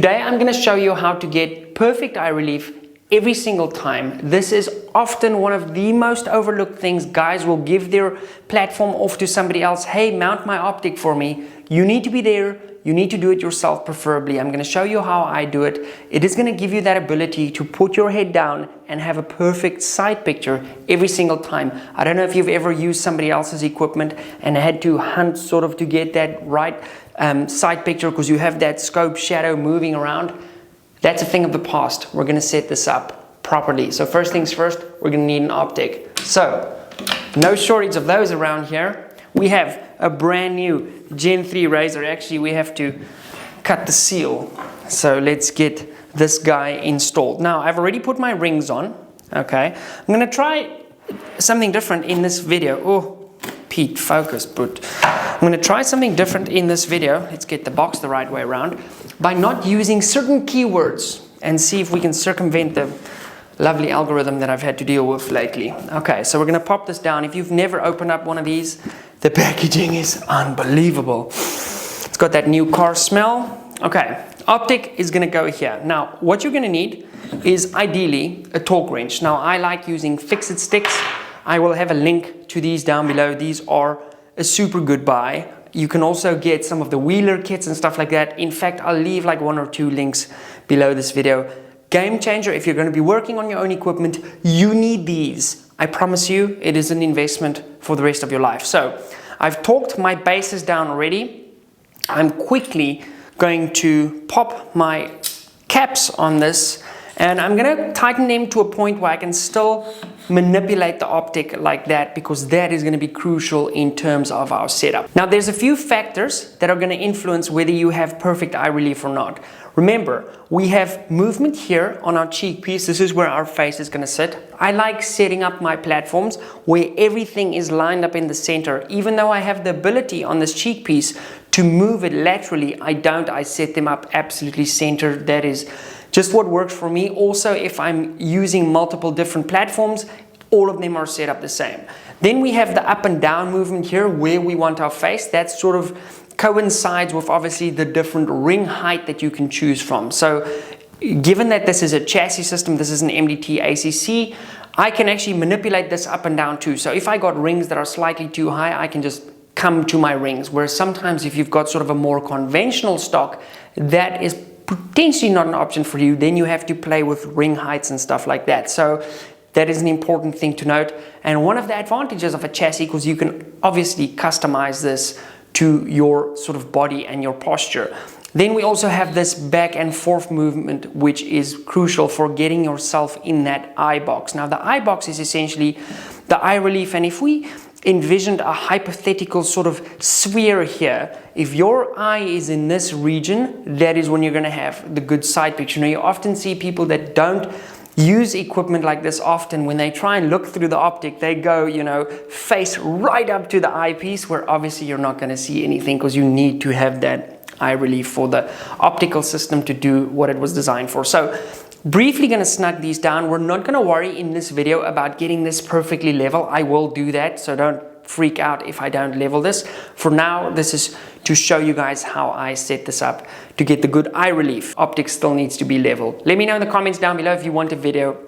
Today I'm going to show you how to get perfect eye relief every single time. This is often one of the most overlooked things. Guys will give their platform off to somebody else. Hey, mount my optic for me. You need to be there. You need to do it yourself preferably. I'm going to show you how I do it. It is going to give you that ability to put your head down and have a perfect side picture every single time. I don't know if you've ever used somebody else's equipment and had to hunt sort of to get that right side picture because you have that scope shadow moving around. That's a thing of the past. We're going to set this up properly. So first things first, we're going to need an optic. So no shortage of those around here. We have a brand new Gen 3 Razor. Actually, we have to cut the seal. So let's get this guy installed. Now, I've already put my rings on. Okay. I'm going to try something different in this video. Oh, Pete, focus, but I'm going to try something different in this video. Let's get the box the right way around by not using certain keywords and see if we can circumvent the lovely algorithm that I've had to deal with lately. Okay, so we're going to pop this down. If you've never opened up one of these, the packaging is unbelievable. It's got that new car smell. Okay, optic is going to go here. Now, what you're going to need is ideally a torque wrench. Now, I like using fix-it sticks. I will have a link to these down below. These are a super good buy. You can also get some of the Wheeler kits and stuff like that. In fact, I'll leave like 1 or 2 links below this video. Game changer. If you're going to be working on your own equipment, you need these. I promise you, it is an investment for the rest of your life. So I've torqued my bases down already. I'm quickly going to pop my caps on this and I'm going to tighten them to a point where I can still manipulate the optic like that, because that is going to be crucial in terms of our setup. Now, there's a few factors that are going to influence whether you have perfect eye relief or not. Remember, we have movement here on our cheek piece. This is where our face is going to sit. I like setting up my platforms where everything is lined up in the center. Even though I have the ability on this cheek piece to move it laterally, I don't. I set them up absolutely centered. That is just what works for me. Also, if I'm using multiple different platforms, all of them are set up the same. Then we have the up and down movement here where we want our face. That sort of coincides with obviously the different ring height that you can choose from. So given that this is a chassis system, this is an MDT ACC, I can actually manipulate this up and down too. So if I got rings that are slightly too high, I can just come to my rings. Whereas sometimes if you've got sort of a more conventional stock, that is potentially not an option for you. Then you have to play with ring heights and stuff like that. So that is an important thing to note. And one of the advantages of a chassis, because you can obviously customize this to your sort of body and your posture. Then we also have this back and forth movement, which is crucial for getting yourself in that eye box. Now, the eye box is essentially the eye relief. And if we envisioned a hypothetical sort of sphere here, if your eye is in this region, that is when you're going to have the good side picture. Now, you often see people that don't use equipment like this often. When they try and look through the optic, they go, you know, face right up to the eyepiece, where obviously you're not going to see anything because you need to have that eye relief for the optical system to do what it was designed for. So briefly going to snug these down. We're not going to worry in this video about getting this perfectly level. I will do that, so don't freak out if I don't level this. For now, this is to show you guys how I set this up to get the good eye relief. Optics still needs to be leveled. Let me know in the comments down below if you want a video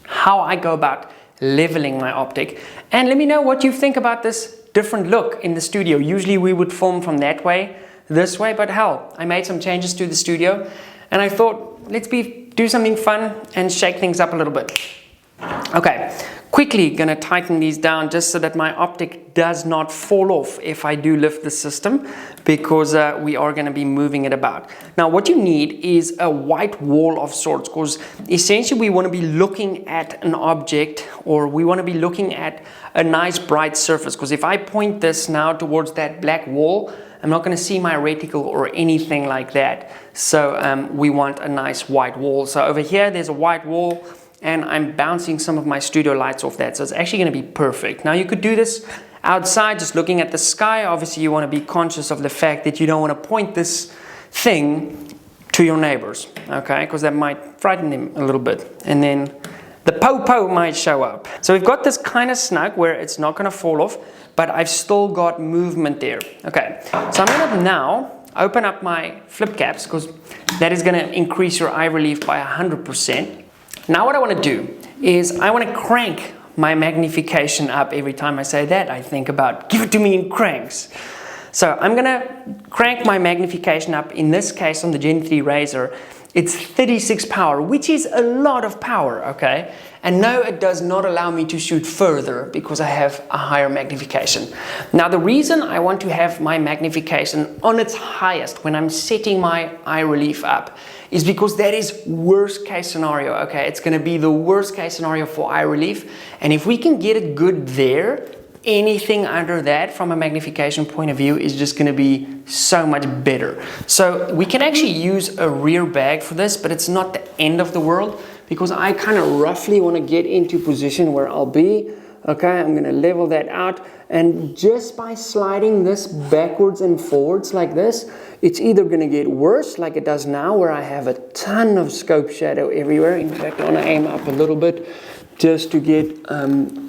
how I go about leveling my optic, and let me know what you think about this different look in the studio. Usually we would film from that way, this way, but hell, I made some changes to the studio and I thought, let's do something fun and shake things up a little bit. Okay, quickly gonna tighten these down just so that my optic does not fall off if I do lift the system, because we are gonna be moving it about. Now, what you need is a white wall of sorts, because essentially we wanna be looking at an object, or we wanna be looking at a nice bright surface, because if I point this now towards that black wall, I'm not going to see my reticle or anything like that. So we want a nice white wall. So over here, there's a white wall, and I'm bouncing some of my studio lights off that. So it's actually going to be perfect. Now, you could do this outside, just looking at the sky. Obviously, you want to be conscious of the fact that you don't want to point this thing to your neighbors, okay? Because that might frighten them a little bit. And then the po-po might show up. So we've got this kind of snug where it's not going to fall off, but I've still got movement there. Okay, so I'm going to now open up my flip caps because that is going to increase your eye relief by 100%. Now what I want to do is I want to crank my magnification up. Every time I say that, I think about give it to me in cranks. So I'm going to crank my magnification up. In this case, on the Gen 3 Razr, it's 36 power, which is a lot of power, okay? And no, it does not allow me to shoot further because I have a higher magnification. Now, the reason I want to have my magnification on its highest when I'm setting my eye relief up is because that is worst case scenario, okay? It's gonna be the worst case scenario for eye relief. And if we can get it good there, anything under that from a magnification point of view is just going to be so much better. So we can actually use a rear bag for this, but it's not the end of the world because I kind of roughly want to get into position where I'll be. Okay, I'm going to level that out, and just by sliding this backwards and forwards like this, it's either going to get worse like it does now where I have a ton of scope shadow everywhere. In fact, I want to aim up a little bit just to get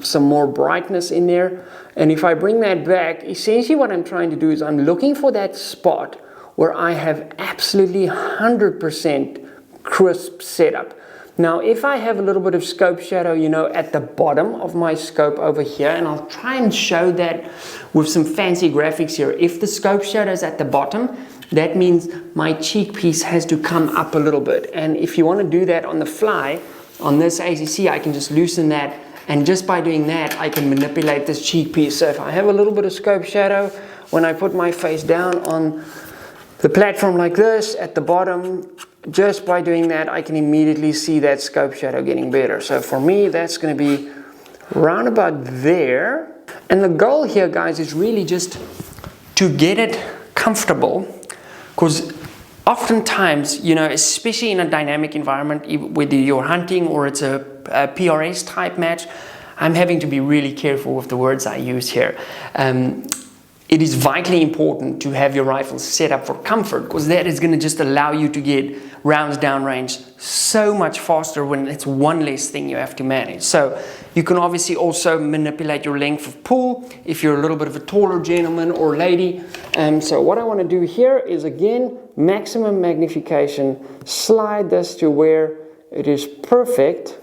some more brightness in there. And if I bring that back, essentially what I'm trying to do is I'm looking for that spot where I have absolutely 100% crisp setup. Now, if I have a little bit of scope shadow, you know, at the bottom of my scope over here, and I'll try and show that with some fancy graphics here. If the scope shadow is at the bottom, that means my cheek piece has to come up a little bit. And if you want to do that on the fly, on this ACC, I can just loosen that, and just by doing that, I can manipulate this cheek piece. So if I have a little bit of scope shadow, when I put my face down on the platform like this at the bottom, just by doing that, I can immediately see that scope shadow getting better. So for me, that's going to be round about there. And the goal here, guys, is really just to get it comfortable, because oftentimes, you know, especially in a dynamic environment, whether you're hunting or it's a PRS type match, I'm having to be really careful with the words I use here. It is vitally important to have your rifle set up for comfort, because that is going to just allow you to get rounds downrange so much faster when it's one less thing you have to manage. So you can obviously also manipulate your length of pull if you're a little bit of a taller gentleman or lady. So what I want to do here is, again, maximum magnification, slide this to where it is perfect,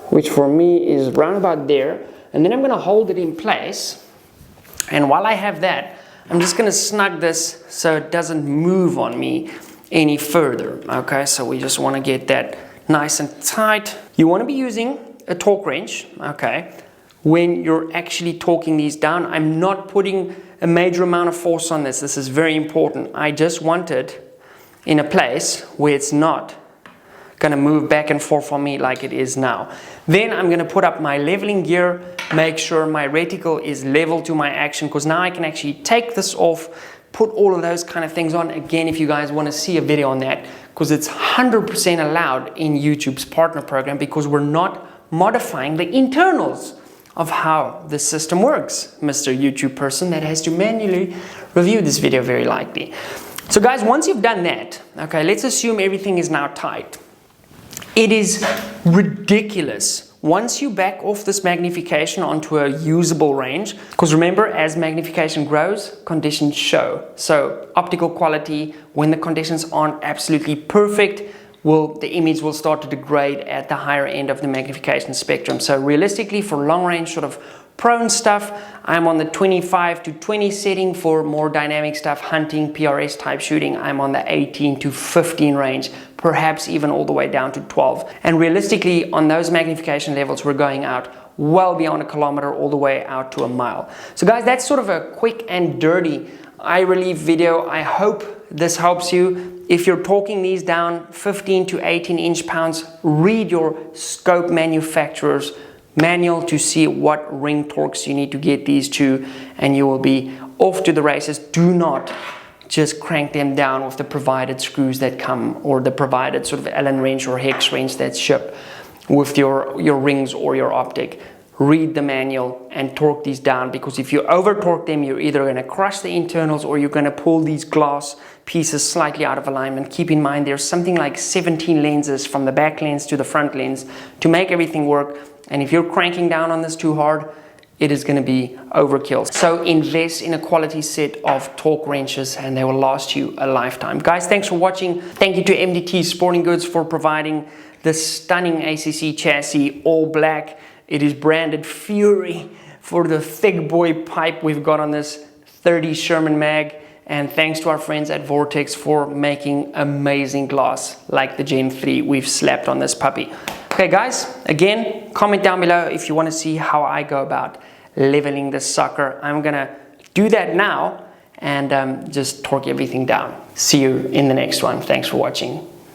which for me is round about there, and then I'm going to hold it in place. And while I have that, I'm just going to snug this so it doesn't move on me any further. Okay, so we just want to get that nice and tight. You want to be using a torque wrench, okay, when you're actually torquing these down. I'm not putting a major amount of force on this. This is very important. I just want it in a place where it's not going to move back and forth on me like it is now. Then I'm going to put up my leveling gear, make sure my reticle is level to my action, because now I can actually take this off, put all of those kind of things on. Again, if you guys want to see a video on that, because it's 100% allowed in YouTube's partner program, because we're not modifying the internals of how the system works, Mr. YouTube person that has to manually review this video very likely. So guys, once you've done that, okay, let's assume everything is now tight. It is ridiculous once you back off this magnification onto a usable range, because remember, as magnification grows, conditions show. So optical quality, when the conditions aren't absolutely perfect, the image will start to degrade at the higher end of the magnification spectrum. So realistically, for long range sort of prone stuff, I'm on the 25 to 20 setting. For more dynamic stuff, hunting, PRS type shooting, I'm on the 18 to 15 range, perhaps even all the way down to 12. And realistically, on those magnification levels, we're going out well beyond a kilometer, all the way out to a mile. So guys, that's sort of a quick and dirty eye relief video. I hope this helps you. If you're torquing these down 15 to 18 inch-pounds, read your scope manufacturer's manual to see what ring torques you need to get these to, and you will be off to the races. Do not just crank them down with the provided screws that come, or the provided sort of Allen wrench or hex wrench that's shipped with your rings or your optic. Read the manual and torque these down, because if you over torque them, you're either going to crush the internals or you're going to pull these glass pieces slightly out of alignment. Keep in mind, there's something like 17 lenses from the back lens to the front lens to make everything work. And if you're cranking down on this too hard, it is going to be overkill. So invest in a quality set of torque wrenches and they will last you a lifetime. Guys, thanks for watching. Thank you to MDT Sporting Goods for providing this stunning ACC chassis, all black. It is branded Fury for the thick boy pipe we've got on this 30 Sherman mag. And thanks to our friends at Vortex for making amazing glass like the Gen 3 we've slapped on this puppy. Okay guys, again, comment down below if you want to see how I go about leveling this sucker. I'm gonna do that now and just torque everything down. See you in the next one. Thanks for watching.